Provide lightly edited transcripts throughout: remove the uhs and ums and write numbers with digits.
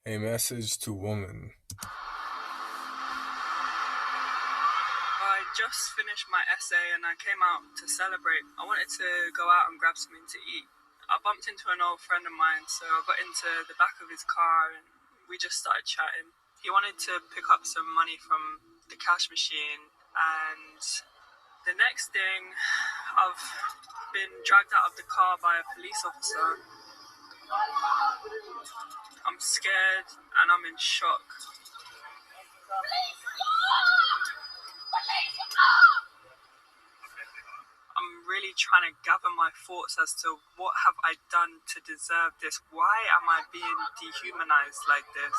A message to woman. I just finished my essay and I came out to celebrate. I wanted to go out and grab something to eat. I bumped into an old friend of mine, so I got into the back of his car and we just started chatting. He wanted to pick up some money from the cash machine, and the next thing, I've been dragged out of the car by a police officer. I'm scared and I'm in shock. I'm really trying to gather my thoughts as to what have I done to deserve this? Why am I being dehumanized like this?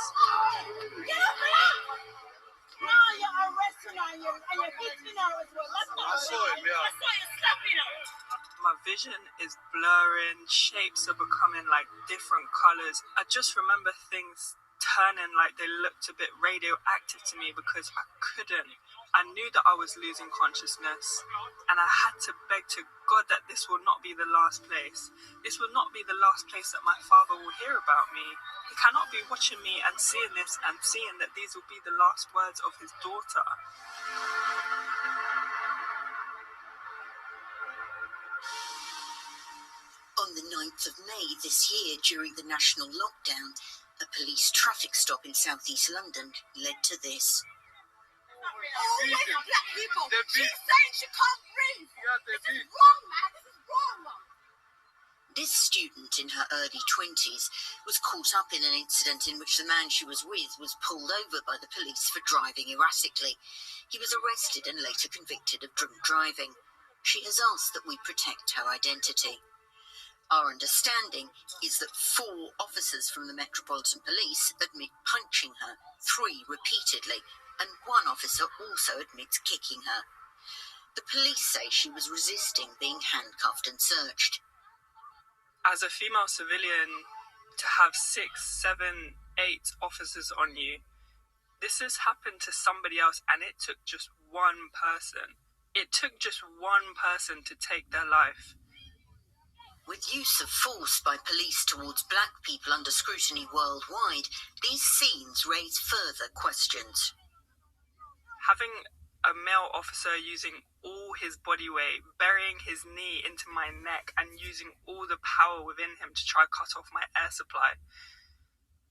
My vision is blurring, shapes are becoming like different colors. I just remember things turning like they looked a bit radioactive to me because I knew that I was losing consciousness, and I had to beg to God that this will not be the last place. This will not be the last place that my father will hear about me. He cannot be watching me and seeing this and seeing that these will be the last words of his daughter. On the 9th of May this year, during the national lockdown, a police traffic stop in southeast London led to this. Black people. She's saying she can't breathe. This is wrong, man. This is wrong. This student in her early 20s was caught up in an incident in which the man she was with was pulled over by the police for driving erratically. He was arrested and later convicted of drunk driving. She has asked that we protect her identity. Our understanding is that 4 officers from the Metropolitan Police admit punching her, 3 repeatedly, and 1 officer also admits kicking her. The police say she was resisting being handcuffed and searched. As a female civilian, to have 6, 7, 8 officers on you, this has happened to somebody else, and it took just one person. It took just one person to take their life. With use of force by police towards black people under scrutiny worldwide, these scenes raise further questions. Having a male officer using all his body weight, burying his knee into my neck and using all the power within him to try cut off my air supply.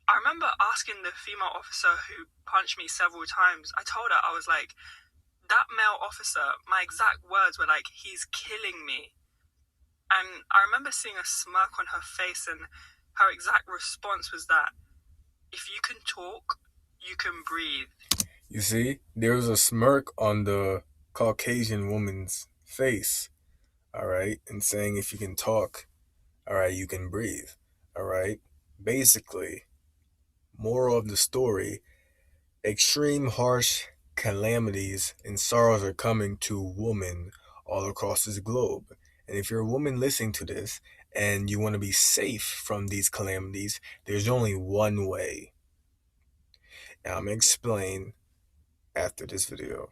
I remember asking the female officer who punched me several times, I told her, I was like, that male officer, my exact words were like, he's killing me. And I remember seeing a smirk on her face, and her exact response was that, if you can talk, you can breathe. You see, there was a smirk on the Caucasian woman's face, all right, and saying if you can talk, all right, you can breathe, all right. Basically, moral of the story, extreme harsh calamities and sorrows are coming to women all across this globe. And if you're a woman listening to this and you want to be safe from these calamities, there's only one way. And I'm going to explain after this video.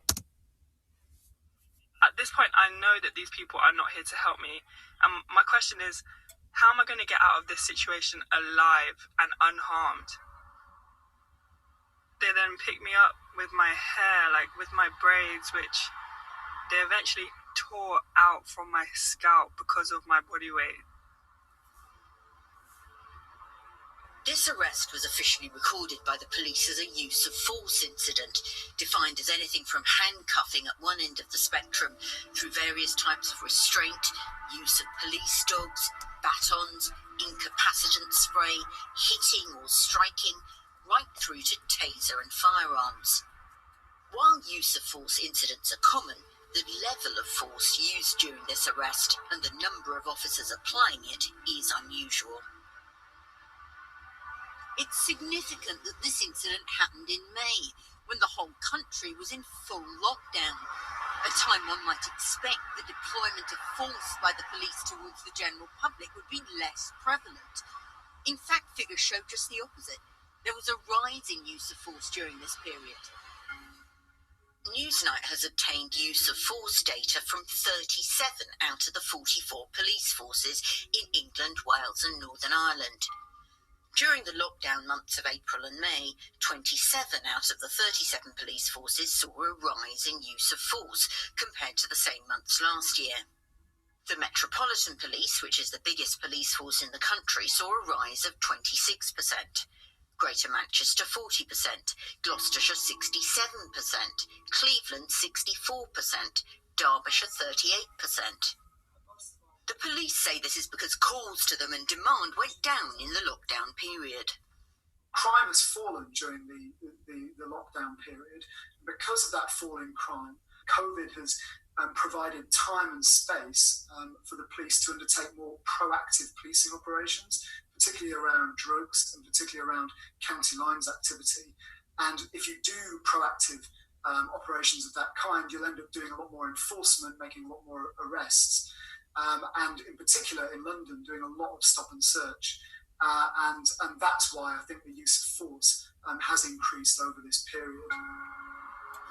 At this point, I know that these people are not here to help me. And my question is, how am I going to get out of this situation alive and unharmed? They then pick me up with my hair, like with my braids, which they eventually tore out from my scalp because of my body weight. This arrest was officially recorded by the police as a use of force incident, defined as anything from handcuffing at one end of the spectrum through various types of restraint, use of police dogs, batons, incapacitant spray, hitting or striking, right through to taser and firearms. While use of force incidents are common, the level of force used during this arrest and the number of officers applying it is unusual. It's significant that this incident happened in May, when the whole country was in full lockdown, a time one might expect the deployment of force by the police towards the general public would be less prevalent. In fact, figures show just the opposite. There was a rise in use of force during this period. Newsnight has obtained use of force data from 37 out of the 44 police forces in England, Wales and Northern Ireland. During the lockdown months of April and May, 27 out of the 37 police forces saw a rise in use of force compared to the same months last year. The Metropolitan Police, which is the biggest police force in the country, saw a rise of 26%. Greater Manchester 40%, Gloucestershire 67%, Cleveland 64%, Derbyshire 38%. The police say this is because calls to them and demand went down in the lockdown period. Crime has fallen during the lockdown period. Because of that fall in crime, COVID has provided time and space for the police to undertake more proactive policing operations, particularly around drugs and particularly around county lines activity. And if you do proactive operations of that kind, you'll end up doing a lot more enforcement, making a lot more arrests. And in particular in London, doing a lot of stop and search. And that's why I think the use of force has increased over this period.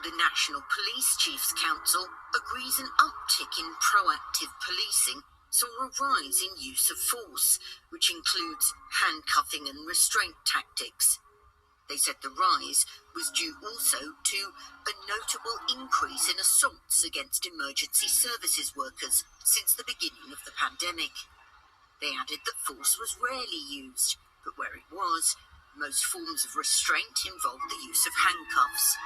The National Police Chiefs Council agrees an uptick in proactive policing saw a rise in use of force, which includes handcuffing and restraint tactics. They said the rise was due also to a notable increase in assaults against emergency services workers since the beginning of the pandemic. They added that force was rarely used, but where it was, most forms of restraint involved the use of handcuffs.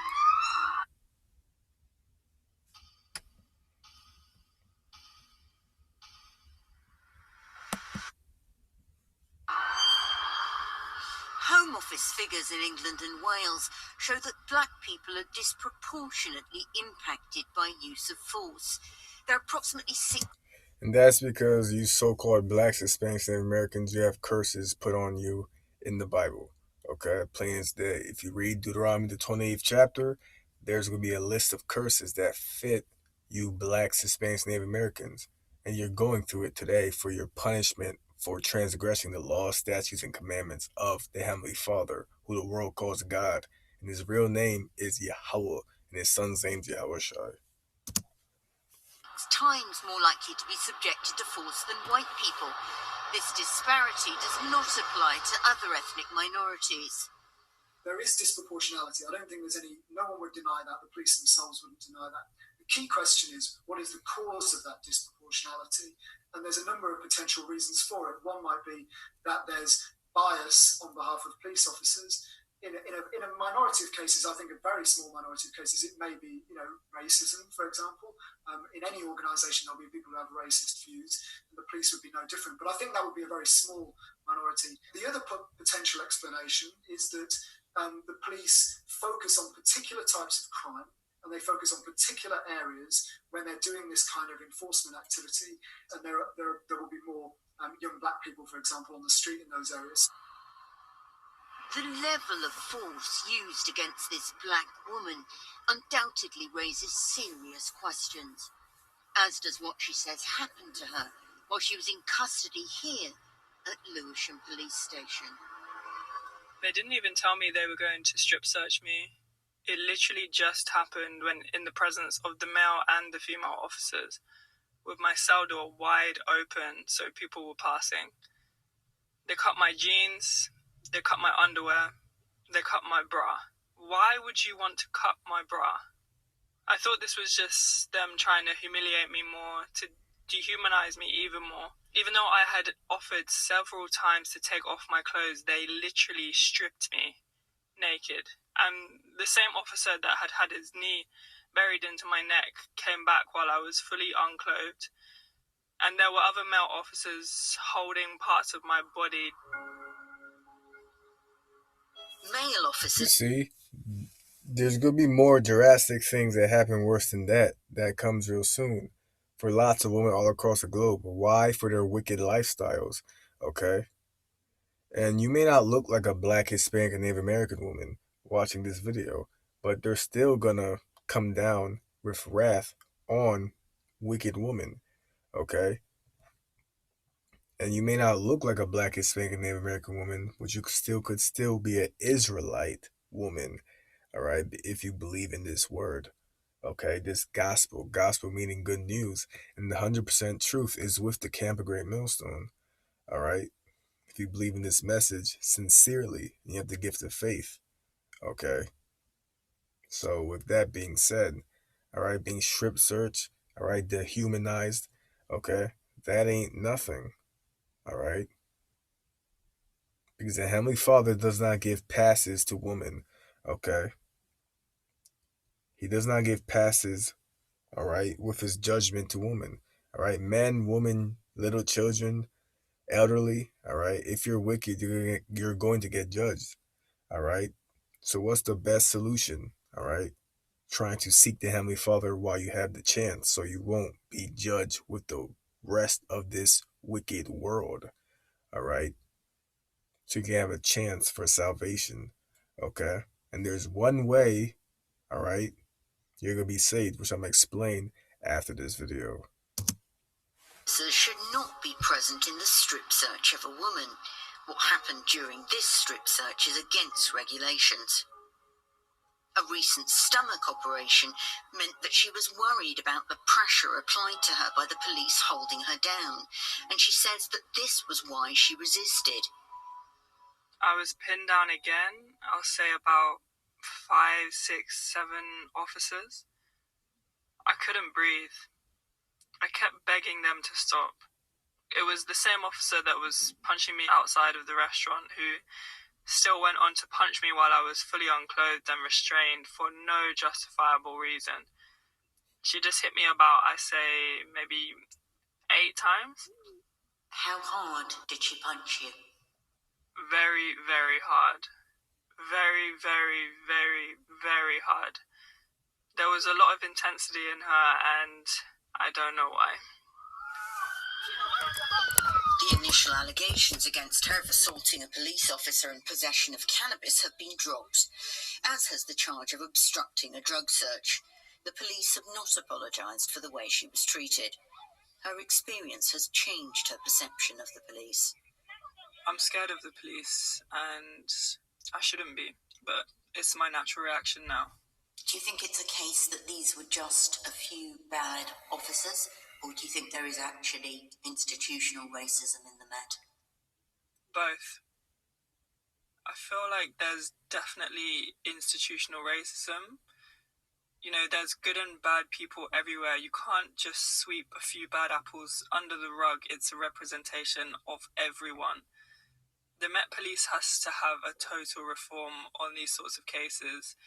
Home Office figures in England and Wales show that black people are disproportionately impacted by use of force. There are approximately 6. And that's because you so-called blacks, Hispanics, and Americans, you have curses put on you in the Bible. Okay, plain as day. If you read Deuteronomy, the 28th chapter, there's going to be a list of curses that fit you blacks, Hispanics, Native Americans. And you're going through it today for your punishment for transgressing the laws, statutes, and commandments of the Heavenly Father, who the world calls God. And his real name is Yahweh, and his son's name is Yahushua. Times more likely to be subjected to force than white people. This disparity does not apply to other ethnic minorities. There is disproportionality. I don't think no one would deny that. The police themselves wouldn't deny that. The key question is, what is the cause of that disproportionality? And there's a number of potential reasons for it. One might be that there's bias on behalf of police officers. In a minority of cases, I think a very small minority of cases, it may be, racism, for example. In any organisation, there'll be people who have racist views, and the police would be no different. But I think that would be a very small minority. The other potential explanation is that the police focus on particular types of crime, and they focus on particular areas when they're doing this kind of enforcement activity. And there will be more young black people, for example, on the street in those areas. The level of force used against this black woman undoubtedly raises serious questions, as does what she says happened to her while she was in custody here at Lewisham Police Station. They didn't even tell me they were going to strip search me. It literally just happened when in the presence of the male and the female officers, with my cell door wide open so people were passing. They cut my jeans, they cut my underwear, they cut my bra. Why would you want to cut my bra? I thought this was just them trying to humiliate me more, to dehumanize me even more. Even though I had offered several times to take off my clothes, they literally stripped me naked. And the same officer that had had his knee buried into my neck came back while I was fully unclothed. And there were other male officers holding parts of my body. Male officers. You see, there's going to be more drastic things that happen worse than that comes real soon for lots of women all across the globe. Why? For their wicked lifestyles, okay? And you may not look like a black, Hispanic, and Native American woman watching this video, but they're still going to come down with wrath on wicked women, okay? And you may not look like a black, Hispanic, and Native American woman, but you could still be an Israelite woman, all right, if you believe in this word, okay? This gospel meaning good news, and the 100% truth is with the Camp of Great Millstone, all right? If if you believe in this message sincerely, you have the gift of faith. Okay. So with that being said, all right, being strip searched, all right, dehumanized, okay, that ain't nothing. All right. Because the Heavenly Father does not give passes to women. Okay. He does not give passes, all right, with his judgment to women. All right. Men, women, little children, elderly, all right. If you're wicked, you're going to get judged. All right. So what's the best solution? All right. Trying to seek the Heavenly Father while you have the chance so you won't be judged with the rest of this wicked world. All right. So you can have a chance for salvation. Okay. And there's one way, all right, you're going to be saved, which I'm going to explain after this video. Should not be present in the strip search of a woman. What happened during this strip search is against regulations. A recent stomach operation meant that she was worried about the pressure applied to her by the police holding her down, and she says that this was why she resisted. I was pinned down again. I'll say about 5, 6, 7 officers. I couldn't breathe. I kept begging them to stop. It was the same officer that was punching me outside of the restaurant who still went on to punch me while I was fully unclothed and restrained for no justifiable reason. She just hit me about, I say, maybe 8 times. How hard did she punch you? Very, very hard. Very, very, very, very hard. There was a lot of intensity in her, and I don't know why. The initial allegations against her of assaulting a police officer in possession of cannabis have been dropped, as has the charge of obstructing a drug search. The police have not apologised for the way she was treated. Her experience has changed her perception of the police. I'm scared of the police, and I shouldn't be, but it's my natural reaction now. Do you think it's a case that these were just a few bad officers, or do you think there is actually institutional racism in the Met? Both. I feel like there's definitely institutional racism. You know, there's good and bad people everywhere. You can't just sweep a few bad apples under the rug. It's a representation of everyone. The Met Police has to have a total reform on these sorts of cases,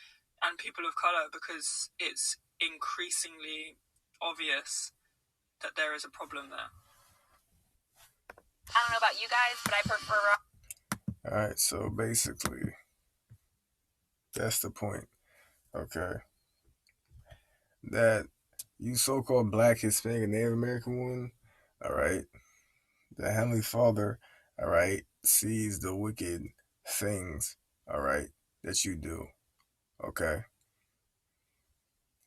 and people of colour, because it's increasingly obvious that there is a problem there. I don't know about you guys, but I prefer... Alright, so basically, that's the point. Okay. That you so-called Black, Hispanic, and Native American woman, alright, the Heavenly Father, alright, sees the wicked things, alright, that you do. Okay.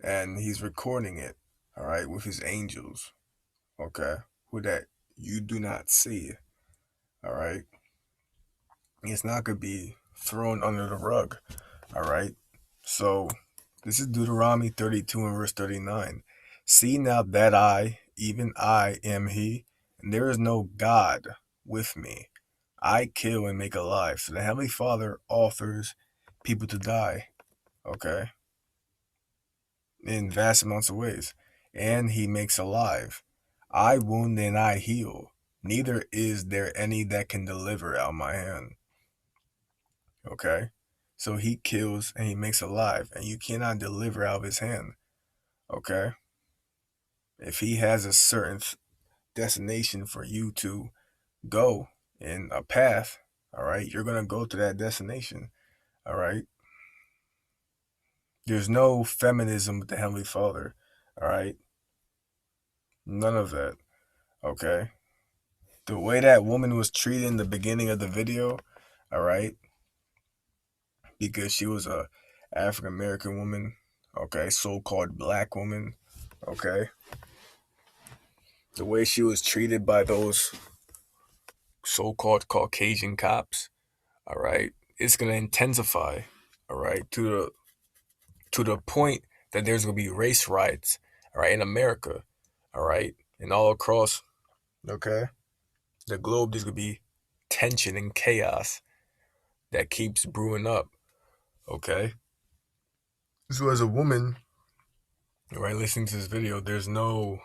And he's recording it, all right, with his angels, okay, who that you do not see, all right. It's not going to be thrown under the rug, all right. So this is Deuteronomy 32 and verse 39. See now that I, even I, am he, and there is no God with me. I kill and make alive. So the Heavenly Father offers people to die, okay, in vast amounts of ways. And he makes alive. I wound and I heal. Neither is there any that can deliver out of my hand. Okay? So he kills and he makes alive. And you cannot deliver out of his hand. Okay? If he has a certain destination for you to go in a path, all right, you're going to go to that destination. All right? There's no feminism with the Heavenly Father. All right? None of that. Okay? The way that woman was treated in the beginning of the video, all right, because she was a African American woman, okay, so-called Black woman, okay, the way she was treated by those so-called Caucasian cops, all right, it's gonna intensify, all right, to the point that there's gonna be race riots, all right, in America, all right, and all across, okay, the globe. There's gonna be tension and chaos that keeps brewing up. Okay? So as a woman, right, listening to this video, there's no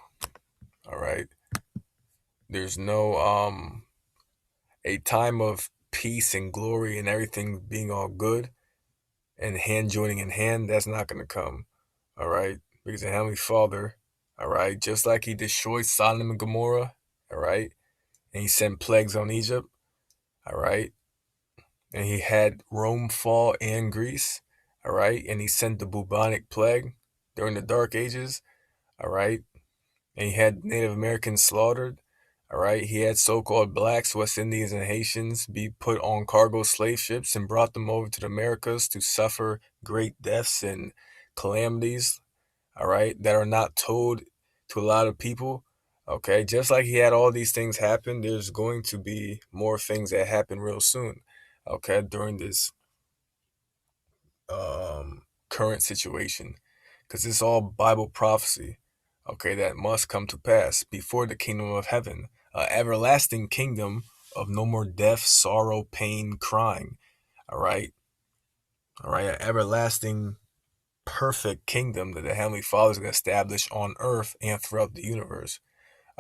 a time of peace and glory and everything being all good and hand joining in hand. That's not going to come. All right? Because the Heavenly Father, all right, just like he destroyed Sodom and Gomorrah, all right, and he sent plagues on Egypt, all right, and he had Rome fall and Greece, all right, and he sent the bubonic plague during the Dark Ages, all right, and he had Native Americans slaughtered, all right, he had so-called blacks, West Indians, and Haitians be put on cargo slave ships and brought them over to the Americas to suffer great deaths and calamities, all right, that are not told to a lot of people. Okay, just like he had all these things happen, there's going to be more things that happen real soon. Okay, during this current situation, because it's all Bible prophecy. Okay, that must come to pass before the kingdom of heaven, everlasting kingdom of no more death, sorrow, pain, crying. All right, an everlasting perfect kingdom that the Heavenly Father is going to establish on earth and throughout the universe.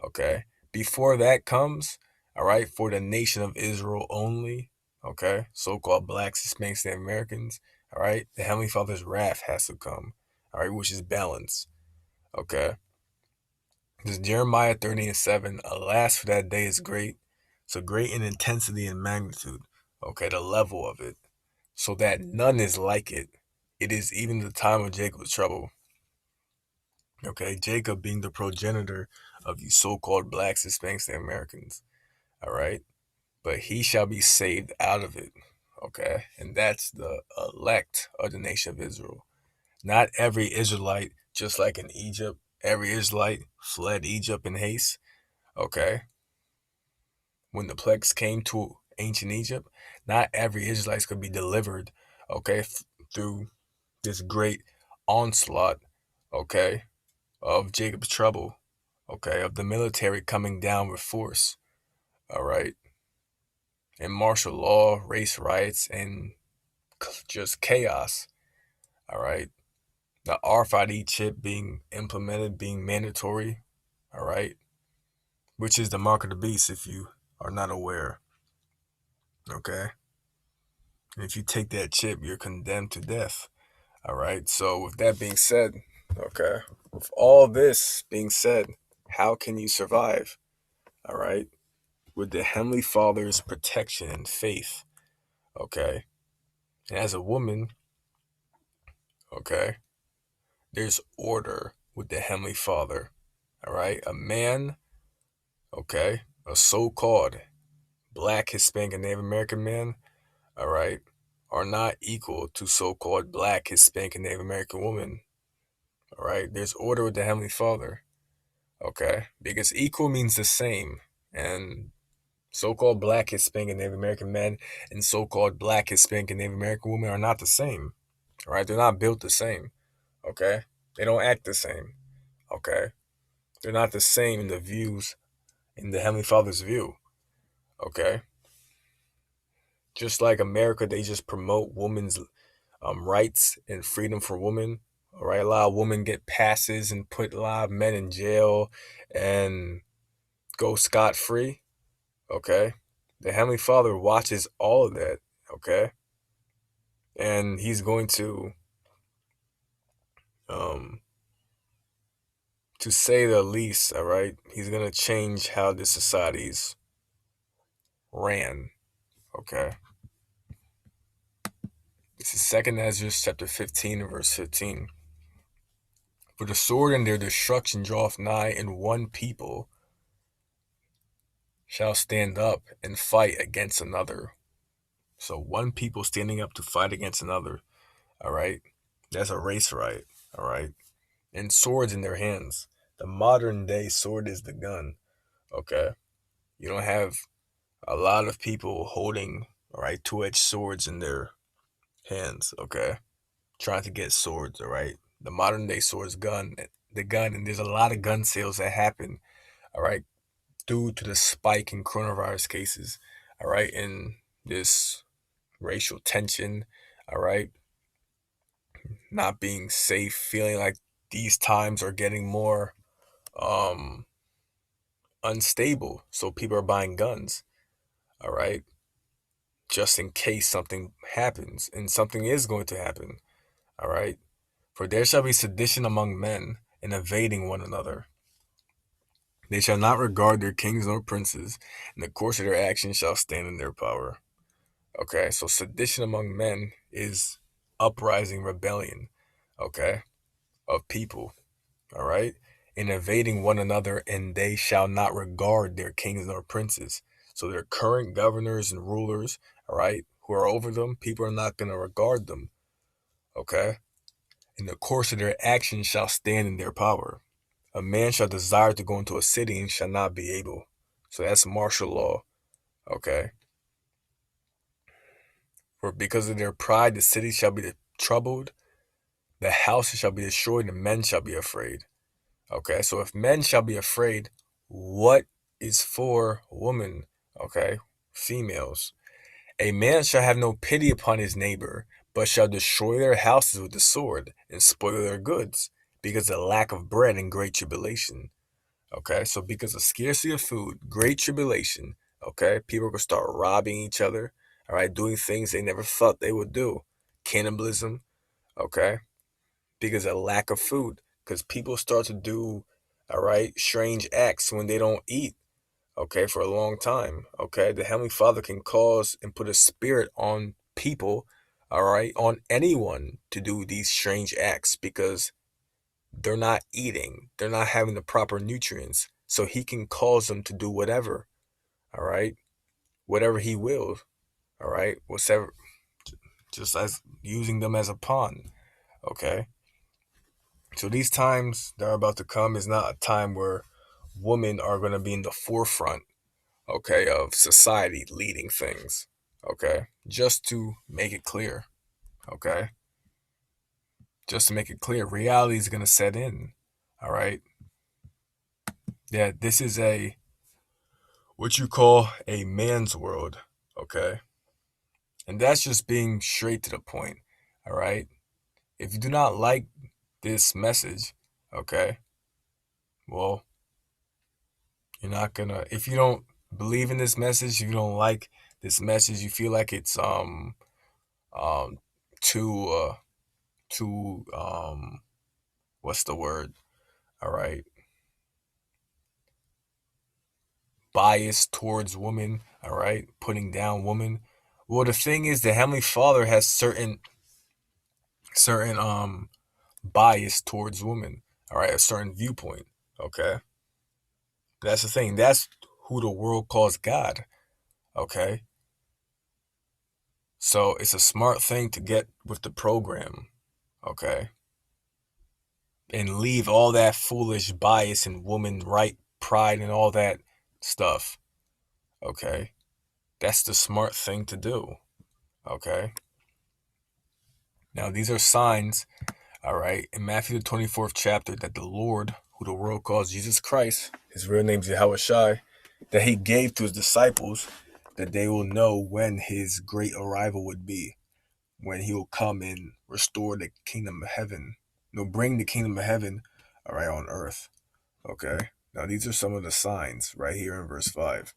Okay. Before that comes, all right, for the nation of Israel only, okay, so-called blacks, Hispanics, and Americans, all right, the Heavenly Father's wrath has to come, all right, which is balance, okay. This is Jeremiah 30:7, alas, for that day is great, so great in intensity and magnitude, okay, the level of it, so that none is like it. It is even the time of Jacob's trouble. Okay, Jacob being the progenitor of you so-called blacks, Hispanics, and Americans. All right, but he shall be saved out of it. Okay, and that's the elect of the nation of Israel. Not every Israelite, just like in Egypt, every Israelite fled Egypt in haste. Okay, when the plagues came to ancient Egypt, not every Israelite could be delivered. Okay, through this great onslaught. Okay, of Jacob's trouble, okay, of the military coming down with force, all right, and martial law, race riots, and just chaos, all right. The RFID chip being implemented, being mandatory, all right, which is the mark of the beast if you are not aware, okay. And if you take that chip, you're condemned to death, all right. So with that being said, okay, with all this being said, how can you survive, all right? With the Heavenly Father's protection and faith, okay? And as a woman, okay, there's order with the Heavenly Father, all right? A man, okay, a so-called black, Hispanic, and Native American man, all right, are not equal to so-called black, Hispanic, and Native American women, all right? There's order with the Heavenly Father, okay? Because equal means the same, and so-called black, Hispanic, and Native American men and so-called black, Hispanic, and Native American women are not the same, right? They're not built the same, okay? They don't act the same, okay? They're not the same in the views, in the Heavenly Father's view, okay? Just like America, they just promote women's rights and freedom for women, all right? A lot of women get passes and put a lot of men in jail and go scot-free, okay? The Heavenly Father watches all of that, okay? And he's going to say the least, all right, he's going to change how this society's ran, okay? This is 2 Ezra chapter 15 and verse 15. For the sword and their destruction draweth nigh, and one people shall stand up and fight against another. So one people standing up to fight against another, all right? That's a race riot, all right? And swords in their hands. The modern day sword is the gun, okay? You don't have a lot of people holding, all right, two-edged swords in their hands, okay? Trying to get swords, all right? The modern day sword is the gun, and there's a lot of gun sales that happen, all right, due to the spike in coronavirus cases, all right, in this racial tension, all right, not being safe, feeling like these times are getting more unstable. So people are buying guns, all right, just in case something happens, and something is going to happen, all right. For there shall be sedition among men, and invading one another. They shall not regard their kings nor princes, and the course of their actions shall stand in their power. Okay, so sedition among men is uprising, rebellion, okay, of people, all right, and invading one another, and they shall not regard their kings nor princes. So their current governors and rulers, all right, who are over them, people are not going to regard them, okay? In the course of their actions shall stand in their power. A man shall desire to go into a city and shall not be able. So that's martial law, okay? For because of their pride, the city shall be troubled, the houses shall be destroyed, and men shall be afraid. Okay, so if men shall be afraid, what is for women? Okay, females. A man shall have no pity upon his neighbor, but shall destroy their houses with the sword and spoil their goods, because of lack of bread and great tribulation. Okay, so because of scarcity of food, great tribulation, okay, people are going to start robbing each other, all right, doing things they never thought they would do. Cannibalism, okay, because of lack of food, because people start to do, all right, strange acts when they don't eat, okay, for a long time, okay. The Heavenly Father can cause and put a spirit on people, all right, on anyone to do these strange acts because they're not eating, they're not having the proper nutrients. So he can cause them to do whatever, all right, whatever he wills, all right, whatever, just as using them as a pawn, okay. So these times that are about to come is not a time where women are going to be in the forefront, okay, of society leading things, okay, just to make it clear, okay, just to make it clear, reality is going to set in, all right. Yeah, this is what you call a man's world, okay? And that's just being straight to the point, all right? If you do not like this message, okay, well, you're not gonna, if you don't believe in this message, if you don't like this message, you feel like it's um too too what's the word? All right, biased towards women, all right, putting down women. Well, the thing is, the Heavenly Father has certain bias towards women, all right, a certain viewpoint, okay. That's the thing. That's who the world calls God, okay. So it's a smart thing to get with the program, okay, and leave all that foolish bias and woman right pride and all that stuff, okay. That's the smart thing to do, okay. Now these are signs, all right, in Matthew the 24th chapter, that the Lord, who the world calls Jesus Christ, his real name is Yahweh Shai, that he gave to his disciples, that they will know when his great arrival would be, when he will come and restore the kingdom of heaven. Bring the kingdom of heaven, all right, on earth, okay. Now these are some of the signs right here in verse 5.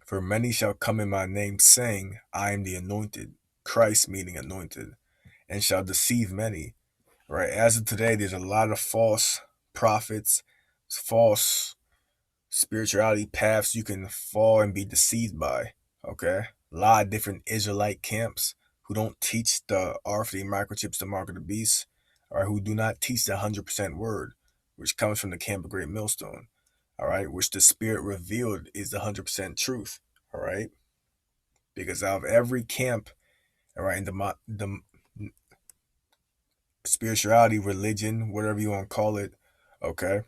For many shall come in my name, saying, I am the anointed, Christ meaning anointed, and shall deceive many. Right? As of today, there's a lot of false prophets, false spirituality paths you can fall and be deceived by. Okay? A lot of different Israelite camps who don't teach the RFD microchips, the mark of the beast, or who do not teach the 100% word, which comes from the camp of Great Millstone. All right? Which the Spirit revealed is the 100% truth. All right? Because out of every camp, all right, in the spirituality, religion, whatever you want to call it, okay,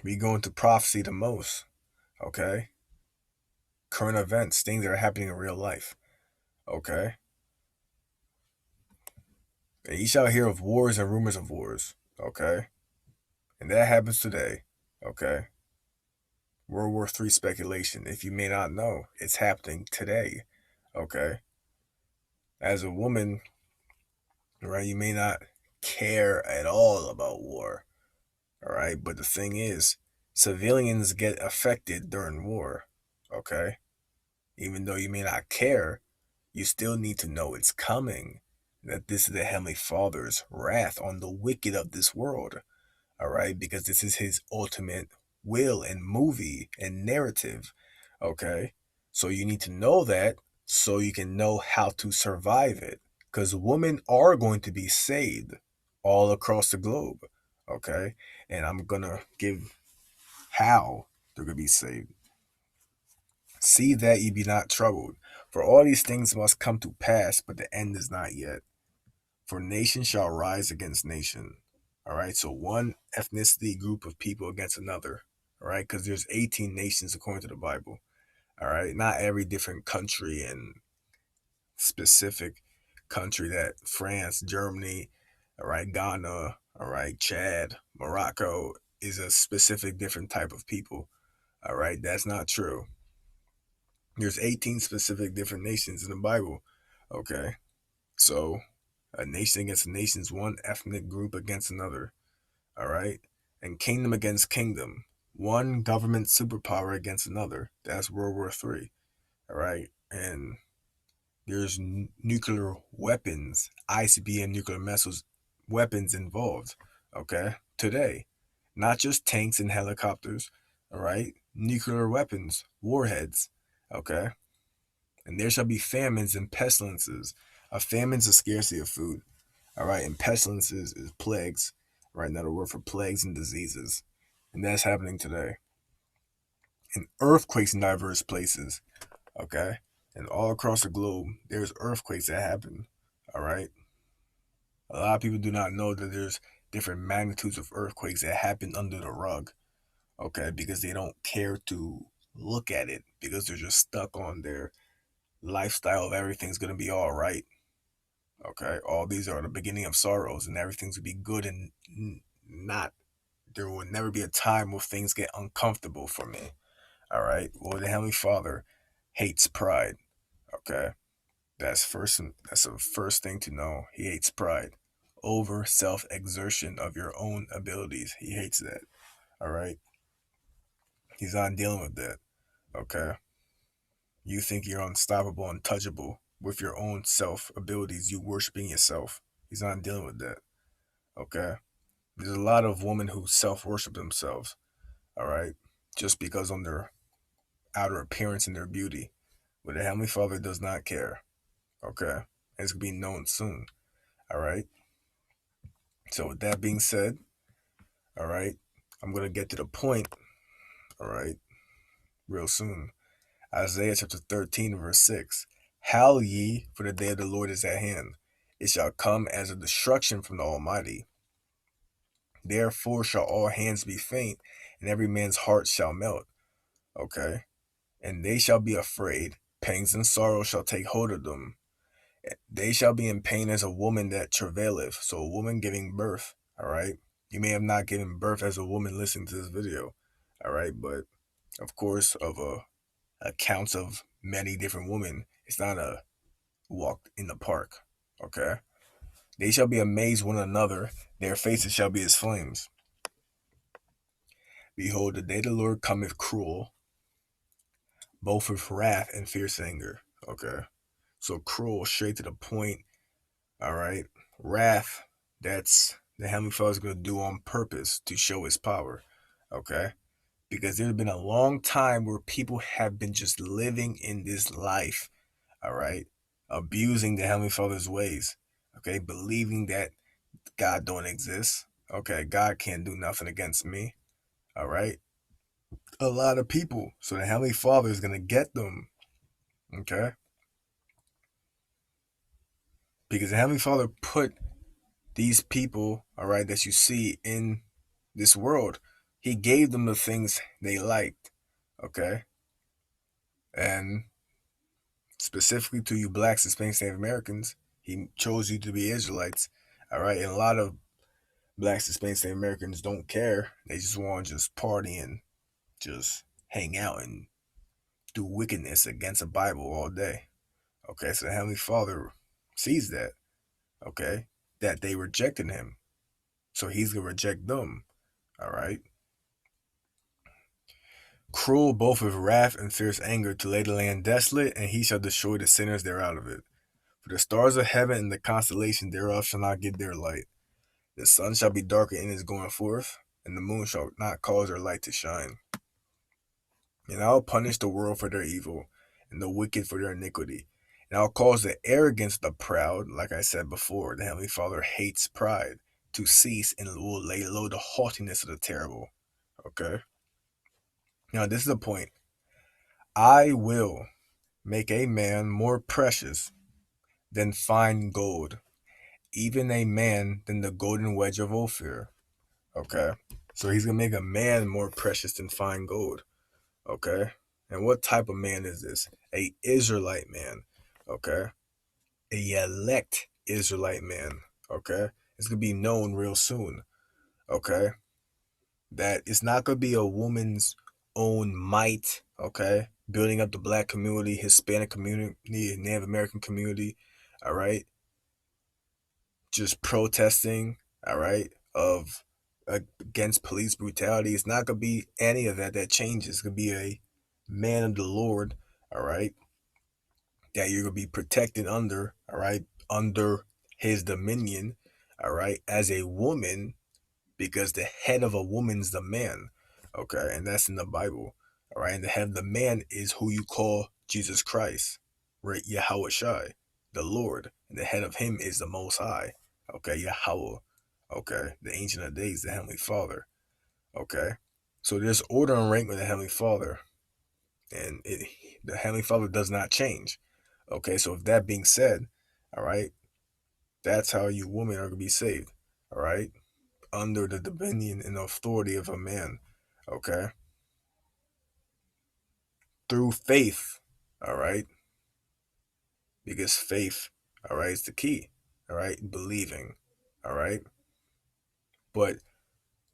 we go into prophecy the most, okay, current events, things that are happening in real life, okay, and you shall hear of wars and rumors of wars, okay, and that happens today, okay, World War III speculation. If you may not know, it's happening today. Okay. As a woman, right, you may not care at all about war. All right. But the thing is, civilians get affected during war. Okay. Even though you may not care, you still need to know it's coming. That this is the Heavenly Father's wrath on the wicked of this world. All right. Because this is his ultimate will and movie and narrative. Okay. So you need to know that so you can know how to survive it. Because women are going to be saved all across the globe. Okay. And I'm going to give how they're going to be saved. See that ye be not troubled. For all these things must come to pass, but the end is not yet. For nation shall rise against nation. All right. So one ethnicity group of people against another. All right. Because there's 18 nations according to the Bible. All right. Not every different country and specific country that France, Germany, all right, Ghana, all right, Chad, Morocco is a specific different type of people. All right. That's not true. There's 18 specific different nations in the Bible. Okay. So a nation against a nation is one ethnic group against another. All right. And kingdom against kingdom. One government superpower against another. That's World War III. All right. And there's nuclear weapons, ICBM nuclear missiles, weapons involved. Okay. Today. Not just tanks and helicopters. All right. Nuclear weapons, warheads. Okay. And there shall be famines and pestilences. A famine is a scarcity of food. All right. And pestilences is plagues. Right. Another word for plagues and diseases. And that's happening today. And earthquakes in diverse places. Okay. And all across the globe, there's earthquakes that happen. All right. A lot of people do not know that there's different magnitudes of earthquakes that happen under the rug. Okay. Because they don't care to look at it because they're just stuck on their lifestyle of everything's going to be all right. Okay. All these are the beginning of sorrows and everything's going to be good and not. There will never be a time where things get uncomfortable for me. All right. Well, the Heavenly Father hates pride. Okay. That's the first thing to know. He hates pride. Over self-exertion of your own abilities. He hates that. All right. He's not dealing with that. Okay. You think you're unstoppable, untouchable with your own self abilities. You worshiping yourself. He's not dealing with that. Okay. There's a lot of women who self-worship themselves. All right. Just because on their outer appearance and their beauty. But the Heavenly Father does not care. Okay. And it's going to be known soon. All right. So with that being said, all right, I'm going to get to the point. All right. Real soon. Isaiah chapter 13, verse 6. Howl ye, for the day of the Lord is at hand. It shall come as a destruction from the Almighty. Therefore shall all hands be faint, and every man's heart shall melt. Okay. And they shall be afraid. Pangs and sorrow shall take hold of them. They shall be in pain as a woman that travaileth. So a woman giving birth. All right. You may have not given birth as a woman listening to this video. All right. But of course, of accounts of many different women, it's not a walk in the park. Okay. They shall be amazed one another. Their faces shall be as flames. Behold, the day of the Lord cometh cruel, both with wrath and fierce anger. Okay. So cruel, straight to the point. All right. Wrath, that's the Heavenly Father's going to do on purpose to show his power. Okay. Because there's been a long time where people have been just living in this life. All right. Abusing the Heavenly Father's ways. Okay. Believing that God don't exist. Okay. God can't do nothing against me. All right. A lot of people. So the Heavenly Father is going to get them. Okay. Because the Heavenly Father put these people, all right, that you see in this world, he gave them the things they liked, okay? And specifically to you blacks, Hispanics, Native Americans, he chose you to be Israelites, all right? And a lot of blacks, Hispanics, Native Americans don't care. They just want to just party and just hang out and do wickedness against the Bible all day. Okay, so the Heavenly Father sees that, okay, that they rejected him. So he's going to reject them, all right? Cruel both with wrath and fierce anger to lay the land desolate, and he shall destroy the sinners thereout of it. For the stars of heaven and the constellations thereof shall not give their light. The sun shall be darker in his going forth, and the moon shall not cause her light to shine. And I will punish the world for their evil, and the wicked for their iniquity. And I'll cause the arrogance of the proud, like I said before, the Heavenly Father hates pride, to cease, and will lay low the haughtiness of the terrible. Okay? Now, this is the point. I will make a man more precious than fine gold, even a man than the golden wedge of Ophir. Okay? So he's going to make a man more precious than fine gold. Okay? And what type of man is this? A Israelite man. Okay? A elect Israelite man. Okay? It's going to be known real soon. Okay? That it's not going to be a woman's own might. Okay? Building up the black community, Hispanic community, Native American community. All right? Just protesting. All right? Of against police brutality. It's not going to be any of that changes. It's going to be a man of the Lord, all right, that you're going to be protected under, all right, under his dominion, all right, as a woman, because the head of a woman's the man, okay, and that's in the Bible, all right, and the head of the man is who you call Jesus Christ, right, Yahweh Shai, the Lord, and the head of him is the Most High, okay, Yahweh, okay, the Ancient of Days, the Heavenly Father, okay, so there's order and rank with the Heavenly Father, and the Heavenly Father does not change. Okay, so if that being said, all right, that's how you women are going to be saved, all right, under the dominion and authority of a man, okay, through faith, all right, because faith, all right, is the key, all right, believing, all right, but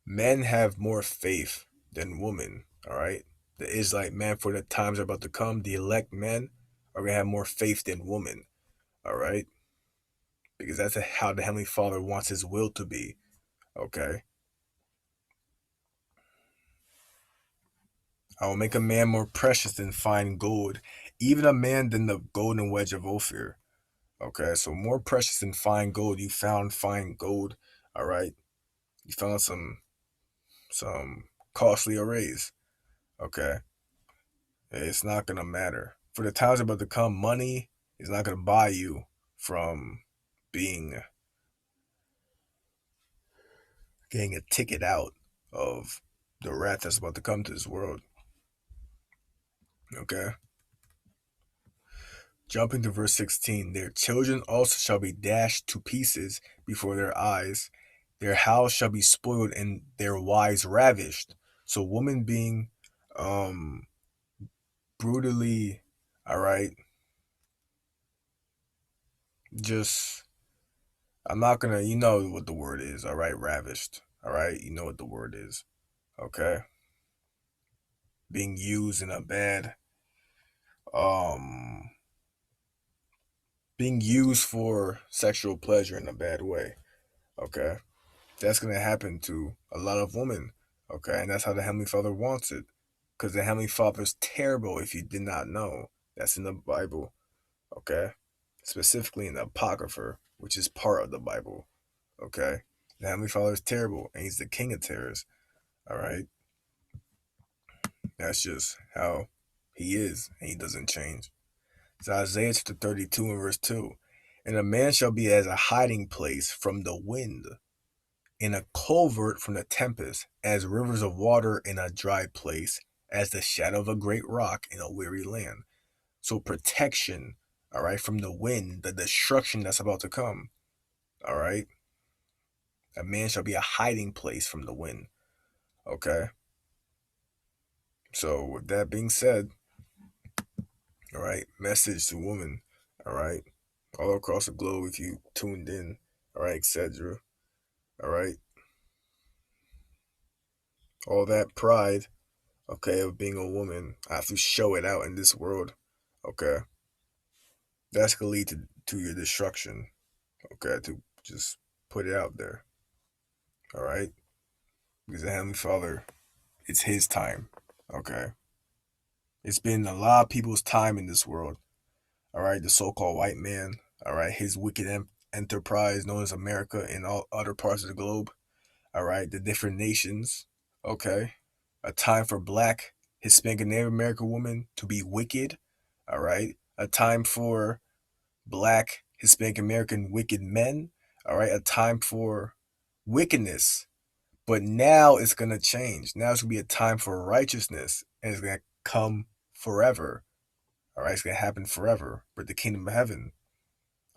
men have more faith than women, all right. The Israelite man for the times are about to come, the elect men are going to have more faith than women, all right, because that's how the Heavenly Father wants his will to be, okay. I will make a man more precious than fine gold, even a man than the golden wedge of Ophir. Okay, so more precious than fine gold. You found fine gold, all right. You found some costly arrays. Okay, it's not gonna matter. For the times about to come, money is not gonna buy you from being getting a ticket out of the wrath that's about to come to this world. Okay. Jumping to verse 16, their children also shall be dashed to pieces before their eyes. Their house shall be spoiled and their wives ravished. So women being brutally, all right, just, I'm not gonna, you know what the word is, all right, ravished, all right, you know what the word is, okay, being used in a bad, being used for sexual pleasure in a bad way, okay. That's going to happen to a lot of women, okay? And that's how the Heavenly Father wants it. Because the Heavenly Father is terrible if you did not know. That's in the Bible, okay? Specifically in the Apocrypha, which is part of the Bible, okay? The Heavenly Father is terrible, and he's the king of terrors, all right? That's just how he is, and he doesn't change. It's Isaiah chapter 32 and verse 2. And a man shall be as a hiding place from the wind, in a covert from the tempest, as rivers of water in a dry place, as the shadow of a great rock in a weary land. So protection, all right, from the wind, the destruction that's about to come, all right. A man shall be a hiding place from the wind, okay. So with that being said, all right, message to women, all right, all across the globe if you tuned in, all right, etc. All right. All that pride, okay, of being a woman. I have to show it out in this world, okay? That's gonna lead to your destruction, okay? To just put it out there, all right? Because the Heavenly Father, it's His time, okay? It's been a lot of people's time in this world, all right? The so-called white man, all right? His wicked enterprise known as America and all other parts of the globe, all right? The different nations, okay? A time for black, Hispanic, and Native American women to be wicked, all right? A time for black, Hispanic American wicked men, all right? A time for wickedness. But now it's going to change. Now it's going to be a time for righteousness, and it's going to come forever, all right? It's going to happen forever. But the kingdom of heaven,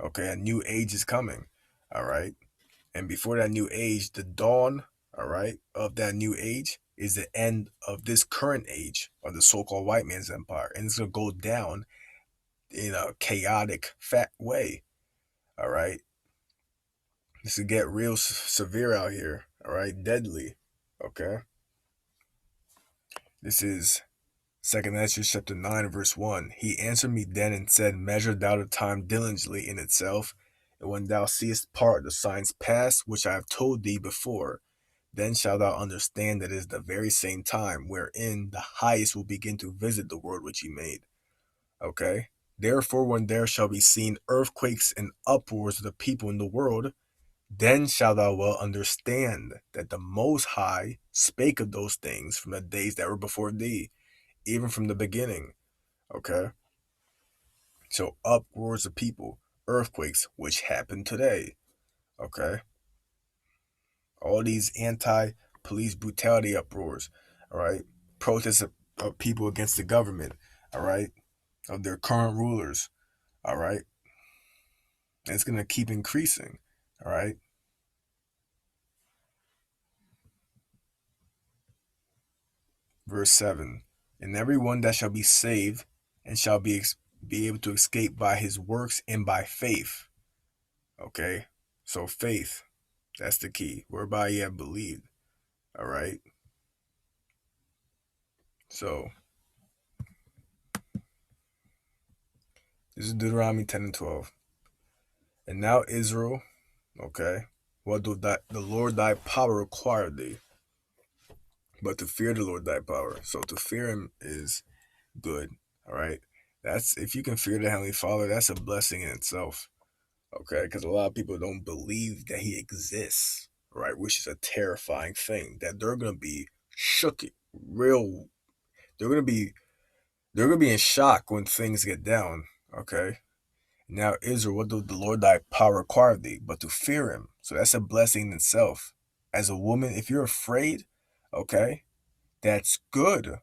okay? A new age is coming, all right? And before that new age, the dawn, all right, of that new age is the end of this current age of the so-called white man's empire. And it's going to go down in a chaotic, fat way, all right? This could get real severe out here, all right? Deadly, okay? This is 2 Ezra chapter 9, verse 1. He answered me then and said, measure thou the time diligently in itself, and when thou seest part the signs past, which I have told thee before, then shalt thou understand that it is the very same time wherein the highest will begin to visit the world which he made. Okay? Therefore, when there shall be seen earthquakes and uproars of the people in the world, then shalt thou well understand that the Most High spake of those things from the days that were before thee, even from the beginning. Okay? So uproars of people, earthquakes, which happen today. Okay? All these anti-police brutality uproars, all right? Protests of people against the government, all right? Of their current rulers, all right? And it's going to keep increasing, all right? Verse 7, and everyone that shall be saved and shall be able to escape by his works and by faith, okay? So faith, that's the key, whereby ye have believed, all right? So this is Deuteronomy 10 and 12. And now Israel, okay, what do the Lord thy power require thee? But to fear the Lord thy power. So to fear him is good, all right? That's, if you can fear the Heavenly Father, that's a blessing in itself, okay? Because a lot of people don't believe that he exists, right? Which is a terrifying thing, that they're going to be shook, real, they're going to be in shock when things get down, okay? Now, Israel, what does the Lord thy power require thee? But to fear him. So that's a blessing in itself. As a woman, if you're afraid, okay, that's good.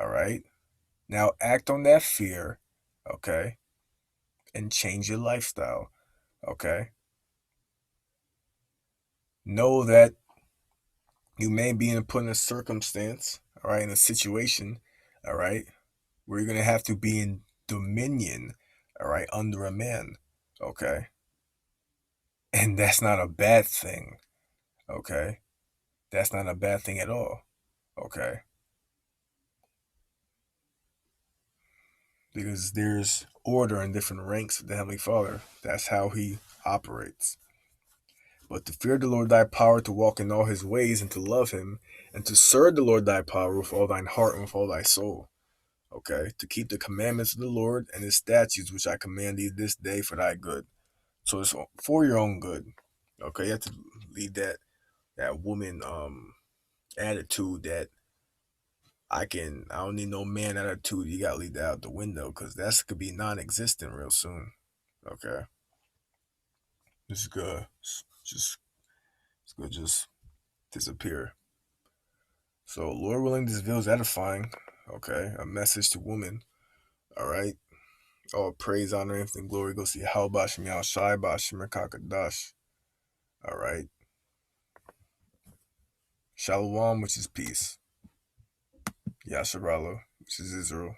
All right. Now act on that fear, okay, and change your lifestyle. Okay. Know that you may be put in a circumstance, all right, in a situation, all right, where you're gonna have to be in dominion, all right, under a man. Okay. And that's not a bad thing. Okay. That's not a bad thing at all. Okay. Because there's order in different ranks of the Heavenly Father. That's how he operates. But to fear the Lord thy power, to walk in all his ways, and to love him, and to serve the Lord thy power with all thine heart and with all thy soul. Okay. To keep the commandments of the Lord and his statutes, which I command thee this day for thy good. So it's for your own good. Okay. You have to leave that woman attitude that I don't need no man attitude. You gotta leave that out the window, because that could be non-existent real soon. Okay. This is good. It's gonna just disappear. So Lord willing, this video is edifying. Okay. A message to women. All right. All praise, honor, infinite glory goes to Yahweh Shem Yahweh Shai Bashim Kakadash. All right. Shalom, which is peace. Yasharala, which is Israel.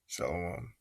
Shalom.